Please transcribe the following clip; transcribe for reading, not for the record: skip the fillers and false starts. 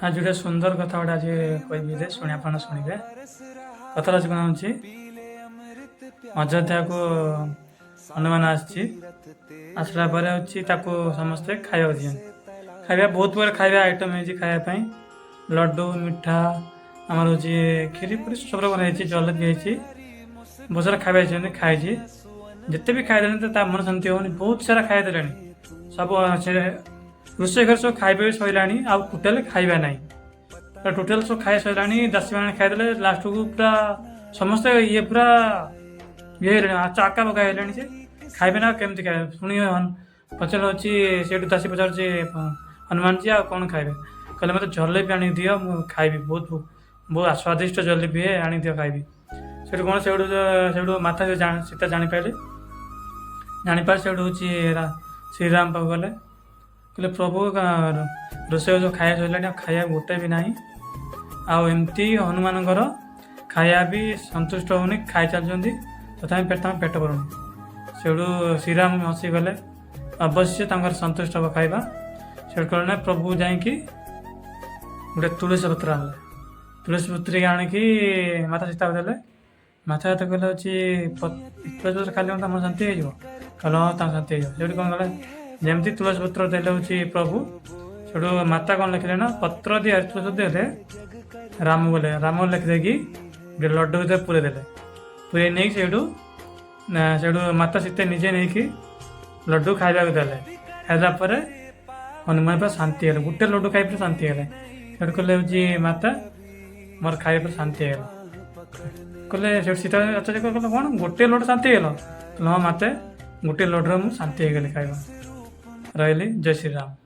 आज गोटे सुंदर कथा गोटे आज कह शुणी आप शुणे कथा कौन हूँ अयोध्या को हनुमान आसला समस्ते खाया दिए खाया बहुत प्रकार खाया आइटम है खायापी लड्डू मिठा आमर हूँ खीरी पूरी सब बनाई जलेबी है बहुत सारा खाया खाई जिते भी खाई मन शांति होनी बहुत सारा खाई दे सब रोषे घर सब खाଇବା भी सैला टोटाल खाଇବା ना टोटाल सब खाई सैला दासी मैंने खाईदे लास्ट को पूरा समस्ते ये पूरा ये चाका पका से खाइबे ना केमती खाए पुणी पचार से दासी पचार हनुमान जी आ कौन खाइबे कहले मत जलेबी आनी दियो मु खाइबी बहुत बहुत स्वादिष्ट जलेबी है आनी दियो खाइबी से कौन से माता सीता जापारे से हूँ श्रीराम पाक गले कहले प्रभु रोषे जो खाया सैला खाया गोटे भी ना आमती हनुमान खाया भी संतुष्ट होनी खाई चलती तथा पेट भरुनी से श्रीराम हसी गले अवश्य संतुष्ट हम खाଇବା से कहना प्रभु जाकि गोटे तुलसी पत्र आने तुलसी पत्र आणिकी माता सीता को देले माता सीता कहले तुलसी पत्र खाली मन शांति हो कहल हाँ शांति हो कौन कले जमती तुलसी पत्र देले हूँ प्रभु से माता कौन लिखिले ना पत्र दिए तुलसी देले राम बोले राम लिखिदेकि गोटे लड्डू भर पूरे देले पूरे नहीं से माता सीता निजे नहीं लड्डू खाइबा देले खाइला हनुमान पर शांति है गोटे लड्डू खाई शांति है से कहले हूँ माता मोर खाइबा शांति है कहले सीता अच्छा कहले कौन गोटे लड्डू शांति है कहले हाँ माता गोटे लड्डू मुझे शांति हो गली खाइबा रही जय श्री राम।